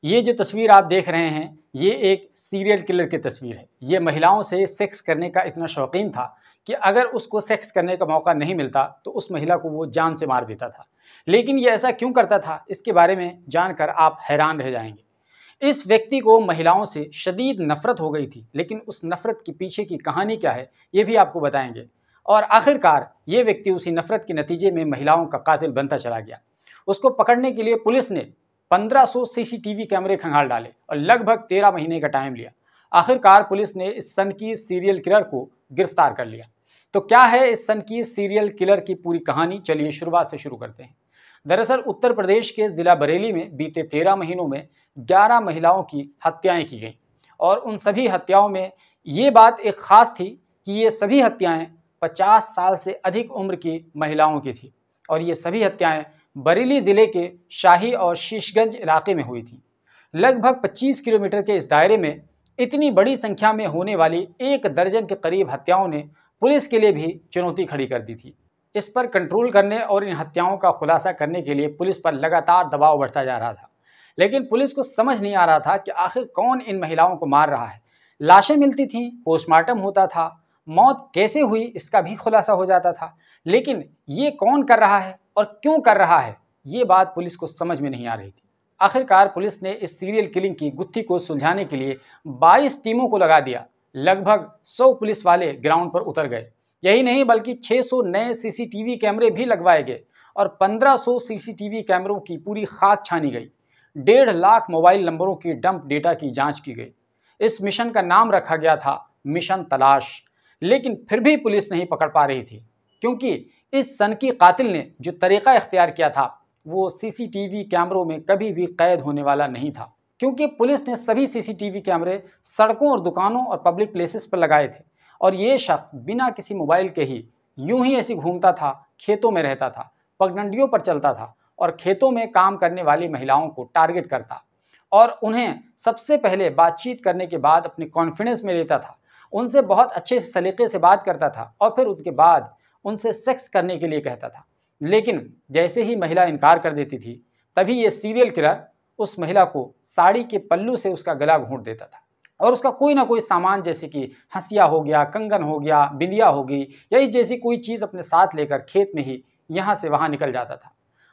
ये जो तस्वीर आप देख रहे हैं, ये एक सीरियल किलर की तस्वीर है। ये महिलाओं से सेक्स करने का इतना शौकीन था कि अगर उसको सेक्स करने का मौका नहीं मिलता तो उस महिला को वो जान से मार देता था। लेकिन ये ऐसा क्यों करता था, इसके बारे में जानकर आप हैरान रह जाएंगे। इस व्यक्ति को महिलाओं से शदीद नफरत हो गई थी, लेकिन उस नफरत के पीछे की कहानी क्या है, ये भी आपको बताएंगे। और आखिरकार ये व्यक्ति उसी नफरत के नतीजे में महिलाओं का कातिल बनता चला गया। उसको पकड़ने के लिए पुलिस ने 1500 सीसीटीवी कैमरे खंगाल डाले और लगभग 13 महीने का टाइम लिया। आखिरकार पुलिस ने इस सनकी सीरियल किलर को गिरफ्तार कर लिया। तो क्या है इस सनकी सीरियल किलर की पूरी कहानी, चलिए शुरुआत से शुरू करते हैं। दरअसल उत्तर प्रदेश के जिला बरेली में बीते 13 महीनों में 11 महिलाओं की हत्याएं की गईं और उन सभी हत्याओं में ये बात एक खास थी कि ये सभी हत्याएं 50 साल से अधिक उम्र की महिलाओं की थी और ये सभी हत्याएं बरेली जिले के शाही और शीशगंज इलाके में हुई थी। लगभग 25 किलोमीटर के इस दायरे में इतनी बड़ी संख्या में होने वाली 1 दर्जन के करीब हत्याओं ने पुलिस के लिए भी चुनौती खड़ी कर दी थी। इस पर कंट्रोल करने और इन हत्याओं का खुलासा करने के लिए पुलिस पर लगातार दबाव बढ़ता जा रहा था, लेकिन पुलिस को समझ नहीं आ रहा था कि आखिर कौन इन महिलाओं को मार रहा है। लाशें मिलती थीं, पोस्टमार्टम होता था, मौत कैसे हुई इसका भी खुलासा हो जाता था, लेकिन ये कौन कर रहा है और क्यों कर रहा है, ये बात पुलिस को समझ में नहीं आ रही थी। आखिरकार पुलिस ने इस सीरियल किलिंग की गुत्थी को सुलझाने के लिए 22 टीमों को लगा दिया। लगभग 100 पुलिस वाले ग्राउंड पर उतर गए। यही नहीं बल्कि 600 नए सीसीटीवी कैमरे भी लगवाए गए और 1500 सीसीटीवी कैमरों की पूरी खाक छानी गई। 1.5 लाख मोबाइल नंबरों की डंप डेटा की जांच की गई। इस मिशन का नाम रखा गया था मिशन तलाश। लेकिन फिर भी पुलिस नहीं पकड़ पा रही थी, क्योंकि इस सनकी कातिल ने जो तरीका इख्तियार किया था वो सीसीटीवी कैमरों में कभी भी कैद होने वाला नहीं था। क्योंकि पुलिस ने सभी सीसीटीवी कैमरे सड़कों और दुकानों और पब्लिक प्लेसेस पर लगाए थे और ये शख्स बिना किसी मोबाइल के ही यूं ही ऐसे घूमता था, खेतों में रहता था, पगडंडियों पर चलता था और खेतों में काम करने वाली महिलाओं को टारगेट करता और उन्हें सबसे पहले बातचीत करने के बाद अपने कॉन्फिडेंस में लेता था, उनसे बहुत अच्छे सलीके से बात करता था और फिर उसके बाद उनसे सेक्स करने के लिए कहता था। लेकिन जैसे ही महिला इनकार कर देती थी, तभी ये सीरियल किलर उस महिला को साड़ी के पल्लू से उसका गला घोंट देता था और उसका कोई ना कोई सामान, जैसे कि हंसिया हो गया, कंगन हो गया, बिंदिया हो गई, यही जैसी कोई चीज़ अपने साथ लेकर खेत में ही यहाँ से वहाँ निकल जाता था।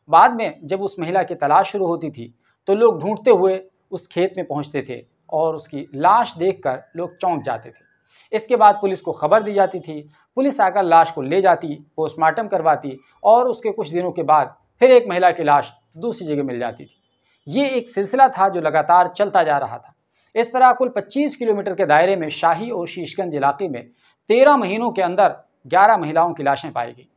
बाद में जब उस महिला की तलाश शुरू होती थी तो लोग ढूंढते हुए उस खेत में पहुँचते थे और उसकी लाश देखकर लोग चौंक जाते थे। इसके बाद पुलिस को खबर दी जाती थी, पुलिस आकर लाश को ले जाती, पोस्टमार्टम करवाती और उसके कुछ दिनों के बाद फिर एक महिला की लाश दूसरी जगह मिल जाती थी। ये एक सिलसिला था जो लगातार चलता जा रहा था। इस तरह कुल 25 किलोमीटर के दायरे में शाही और शीशगंज इलाके में 13 महीनों के अंदर 11 महिलाओं की लाशें पाई गई।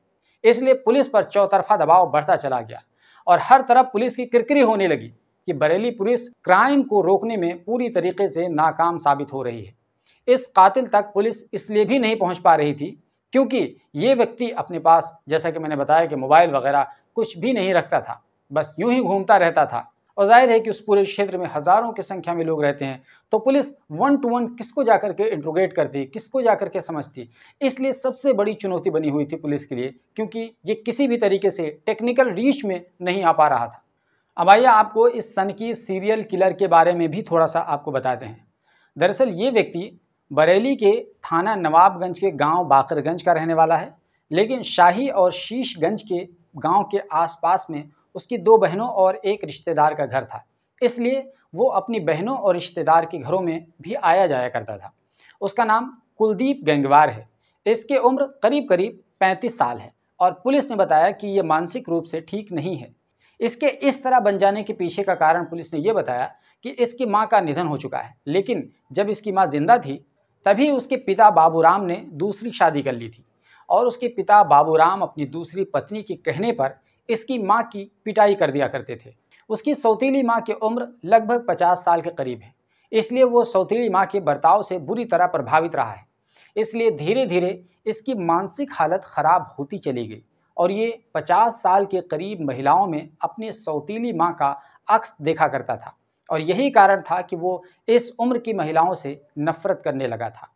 इसलिए पुलिस पर चौतरफा दबाव बढ़ता चला गया और हर तरफ पुलिस की किरकिरी होने लगी कि बरेली पुलिस क्राइम को रोकने में पूरी तरीके से नाकाम साबित हो रही है। इस कातिल तक पुलिस इसलिए भी नहीं पहुंच पा रही थी क्योंकि ये व्यक्ति अपने पास, जैसा कि मैंने बताया, कि मोबाइल वगैरह कुछ भी नहीं रखता था, बस यूं ही घूमता रहता था। और जाहिर है कि उस पूरे क्षेत्र में हज़ारों की संख्या में लोग रहते हैं, तो पुलिस 1 टू 1 किसको जाकर के इंट्रोगेट करती, किसको जाकर के समझती। इसलिए सबसे बड़ी चुनौती बनी हुई थी पुलिस के लिए, क्योंकि ये किसी भी तरीके से टेक्निकल रीच में नहीं आ पा रहा था। अब आइए आपको इस सनकी सीरियल किलर के बारे में भी थोड़ा सा आपको बताते हैं। दरअसल ये व्यक्ति बरेली के थाना नवाबगंज के गांव बाकरगंज का रहने वाला है, लेकिन शाही और शीशगंज के गांव के आसपास में उसकी 2 बहनों और एक रिश्तेदार का घर था, इसलिए वो अपनी बहनों और रिश्तेदार के घरों में भी आया जाया करता था। उसका नाम कुलदीप गंगवार है। इसकी उम्र करीब करीब 35 साल है और पुलिस ने बताया कि ये मानसिक रूप से ठीक नहीं है। इसके इस तरह बन जाने के पीछे का कारण पुलिस ने यह बताया कि इसकी मां का निधन हो चुका है, लेकिन जब इसकी मां जिंदा थी तभी उसके पिता बाबूराम ने दूसरी शादी कर ली थी और उसके पिता बाबूराम अपनी दूसरी पत्नी के कहने पर इसकी मां की पिटाई कर दिया करते थे। उसकी सौतीली मां की उम्र लगभग 50 साल के करीब है, इसलिए वो सौतीली मां के बर्ताव से बुरी तरह प्रभावित रहा है। इसलिए धीरे धीरे इसकी मानसिक हालत खराब होती चली गई और ये 50 साल के करीब महिलाओं में अपनी सौतीली मां का अक्स देखा करता था और यही कारण था कि वो इस उम्र की महिलाओं से नफरत करने लगा था।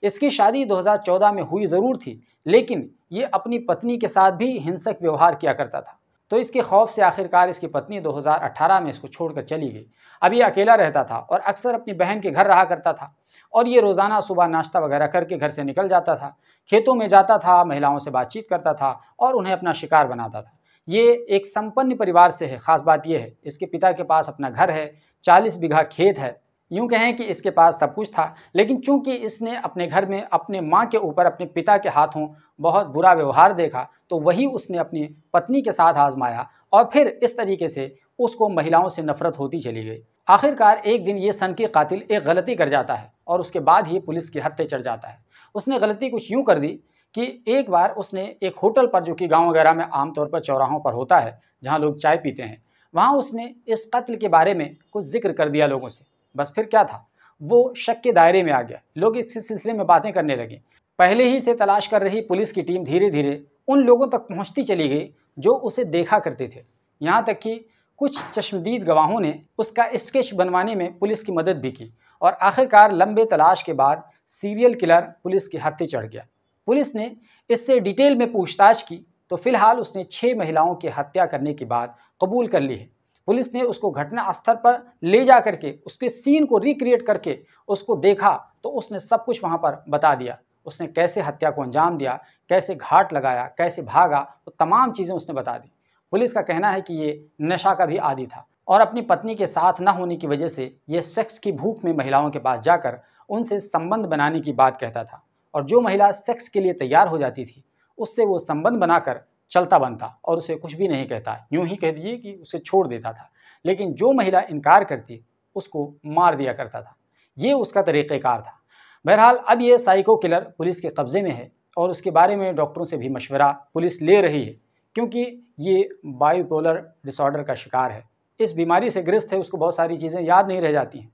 इसकी शादी 2014 में हुई ज़रूर थी, लेकिन ये अपनी पत्नी के साथ भी हिंसक व्यवहार किया करता था तो इसके खौफ से आखिरकार इसकी पत्नी 2018 में इसको छोड़कर चली गई। अब ये अकेला रहता था और अक्सर अपनी बहन के घर रहा करता था और ये रोज़ाना सुबह नाश्ता वगैरह करके घर से निकल जाता था, खेतों में जाता था, महिलाओं से बातचीत करता था और उन्हें अपना शिकार बनाता था। ये एक संपन्न परिवार से है। ख़ास बात यह है, इसके पिता के पास अपना घर है, 40 बीघा खेत है। यूँ कहें कि इसके पास सब कुछ था, लेकिन चूंकि इसने अपने घर में अपने माँ के ऊपर अपने पिता के हाथों बहुत बुरा व्यवहार देखा, तो वही उसने अपनी पत्नी के साथ आजमाया और फिर इस तरीके से उसको महिलाओं से नफरत होती चली गई। आखिरकार एक दिन ये सन की कातिल एक गलती कर जाता है और उसके बाद ही पुलिस के हत्थे चढ़ जाता है। उसने गलती कुछ यूँ कर दी कि एक बार उसने एक होटल पर, जो कि गाँव वगैरह में आमतौर पर चौराहों पर होता है जहाँ लोग चाय पीते हैं, वहाँ उसने इस कत्ल के बारे में कुछ जिक्र कर दिया लोगों से। बस फिर क्या था, वो शक के दायरे में आ गया। लोग इस सिलसिले में बातें करने लगे। पहले ही से तलाश कर रही पुलिस की टीम धीरे धीरे उन लोगों तक पहुंचती चली गई जो उसे देखा करते थे। यहाँ तक कि कुछ चश्मदीद गवाहों ने उसका स्केच बनवाने में पुलिस की मदद भी की और आखिरकार लंबे तलाश के बाद सीरियल किलर पुलिस के हत्थे चढ़ गया। पुलिस ने इससे डिटेल में पूछताछ की तो फिलहाल उसने 6 महिलाओं की हत्या करने की बात कबूल कर ली है। पुलिस ने उसको घटना स्थल पर ले जा करके उसके सीन को रिक्रिएट करके उसको देखा तो उसने सब कुछ वहाँ पर बता दिया। उसने कैसे हत्या को अंजाम दिया, कैसे घाट लगाया, कैसे भागा, तो तमाम चीज़ें उसने बता दी। पुलिस का कहना है कि ये नशा का भी आदी था और अपनी पत्नी के साथ न होने की वजह से ये सेक्स की भूख में महिलाओं के पास जाकर उनसे संबंध बनाने की बात कहता था और जो महिला सेक्स के लिए तैयार हो जाती थी उससे वो संबंध बनाकर चलता बनता और उसे कुछ भी नहीं कहता, यूं ही कह दीजिए कि उसे छोड़ देता था। लेकिन जो महिला इनकार करती उसको मार दिया करता था। ये उसका तरीक़ेकार था। बहरहाल अब ये साइको किलर पुलिस के कब्ज़े में है और उसके बारे में डॉक्टरों से भी मशवरा पुलिस ले रही है, क्योंकि ये बाइपोलर डिसऑर्डर का शिकार है। इस बीमारी से ग्रस्त है, उसको बहुत सारी चीज़ें याद नहीं रह जाती हैं।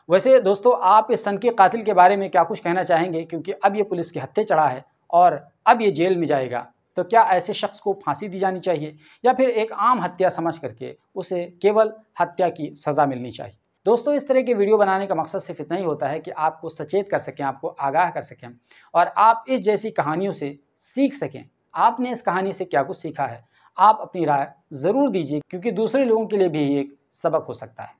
वैसे दोस्तों, आप इस सन के कातिल के बारे में क्या कुछ कहना चाहेंगे? क्योंकि अब ये पुलिस के हत्थे चढ़ा है और अब ये जेल में जाएगा, तो क्या ऐसे शख्स को फांसी दी जानी चाहिए या फिर एक आम हत्या समझ करके उसे केवल हत्या की सज़ा मिलनी चाहिए? दोस्तों, इस तरह के वीडियो बनाने का मकसद सिर्फ इतना ही होता है कि आपको सचेत कर सकें, आपको आगाह कर सकें और आप इस जैसी कहानियों से सीख सकें। आपने इस कहानी से क्या कुछ सीखा है? आप अपनी राय ज़रूर दीजिए, क्योंकि दूसरे लोगों के लिए भी एक सबक हो सकता है।